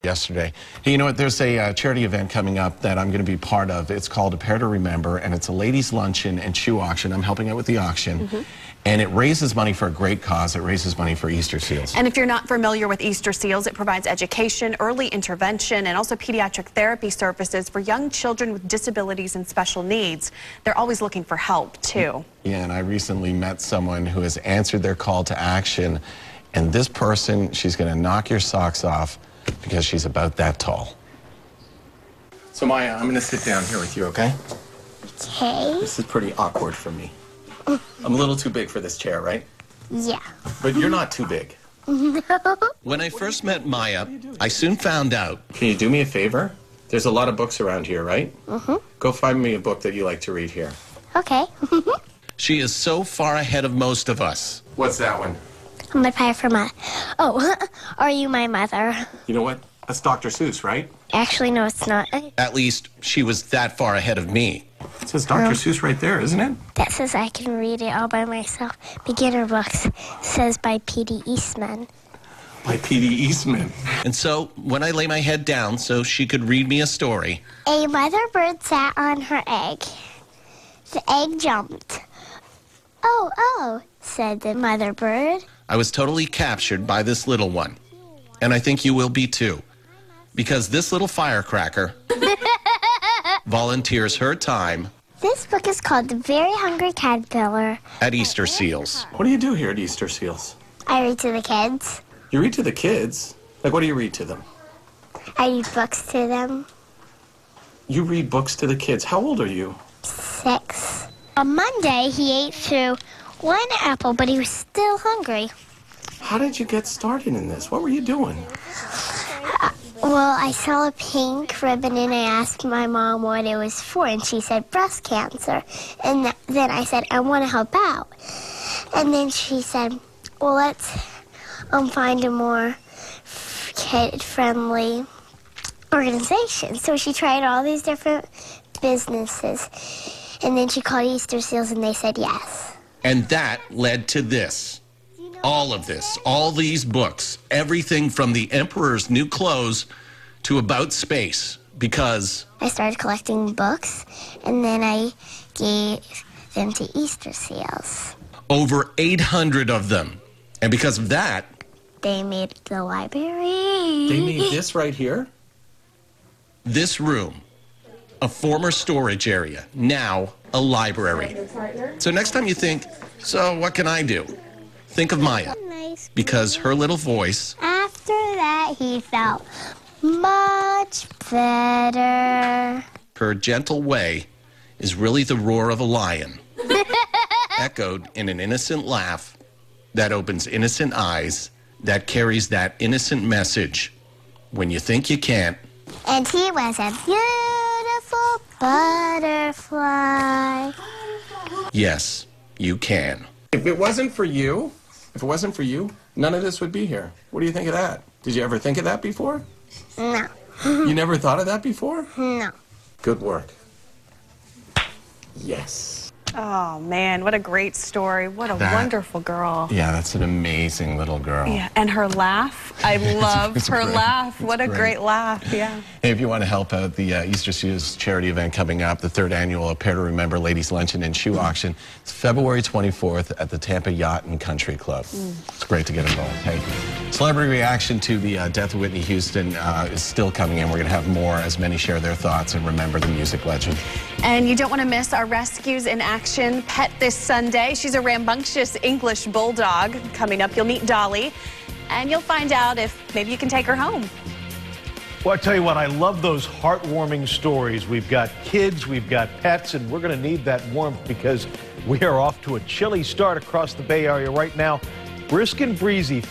Yesterday. Hey, you know what? There's a charity event coming up that I'm going to be part of. It's called A Pair to Remember, and it's a ladies' luncheon and shoe auction. I'm helping out with the auction. And it raises money for a great cause. It raises money for Easter Seals. And if you're not familiar with Easter Seals, it provides education, early intervention, and also pediatric therapy services for young children with disabilities and special needs. They're always looking for help, too. Yeah, and I recently met someone who has answered their call to action. And this person, she's going to knock your socks off because she's about that tall. So, Maya, I'm going to sit down here with you, okay? Okay. This is pretty awkward for me. I'm a little too big for this chair, right? Yeah. But you're not too big. No. When I first met Maya, I soon found out. Can you do me a favor? There's a lot of books around here, right? Go find me a book that you like to read here. Okay. She is so far ahead of most of us. What's that one? I'm a pie for my... Oh, Are You My Mother? You know what? That's Dr. Seuss, right? Actually, no, it's not. At least she was that far ahead of me. It says Dr. Seuss right there, isn't it? That says I can read it all by myself. Beginner books says by P.D. Eastman. By P.D. Eastman. And so, when I lay my head down so she could read me a story... A mother bird sat on her egg. The egg jumped. Oh, said the mother bird. I was totally captured by this little one. And I think you will be too. Because this little firecracker volunteers her time. This book is called The Very Hungry Caterpillar. At Easter Seals. What do you do here at Easter Seals? I read to the kids. You read to the kids? Like, what do you read to them? I read books to them. You read books to the kids. How old are you? 6. On Monday, he ate through one apple, but he was still hungry. How did you get started in this? What were you doing? Well, I saw a pink ribbon, and I asked my mom what it was for, and she said breast cancer. And then I said, I want to help out. And then she said, well, let's find a more kid-friendly organization. So she tried all these different businesses, and then she called Easter Seals, and they said yes. And that led to this. All of this, all these books, everything from The Emperor's New Clothes to About Space, because... I started collecting books, and then I gave them to Easter Seals. Over 800 of them. And because of that... They made the library. They made this right here? This room, a former storage area, now a library. So next time you think, so what can I do? Think of Maya, because her little voice... After that, he felt much better. Her gentle way is really the roar of a lion, echoed in an innocent laugh that opens innocent eyes, that carries that innocent message. When you think you can't... And he was a beautiful butterfly. Yes, you can. If it wasn't for you... If it wasn't for you, none of this would be here. What do you think of that? Did you ever think of that before? No. You never thought of that before? No. Good work. Yes. Oh, man, what a great story. What a wonderful girl. Yeah, that's an amazing little girl. Yeah, and her laugh. I love it's her great. laugh. What a great. great laugh, yeah. Hey, if you want to help out the Easter Seals charity event coming up, the 3rd annual A Pair to Remember Ladies Luncheon and Shoe Auction, it's February 24th at the Tampa Yacht and Country Club. It's great to get involved. Hey, celebrity reaction to the death of Whitney Houston is still coming in. We're going to have more as many share their thoughts and remember the music legend. And you don't want to miss our Rescues in Action Pet this Sunday. She's a rambunctious English bulldog. Coming up, you'll meet Dolly, and you'll find out if maybe you can take her home. Well, I tell you what, I love those heartwarming stories. We've got kids, we've got pets, and we're going to need that warmth because we are off to a chilly start across the Bay Area right now. Brisk and breezy.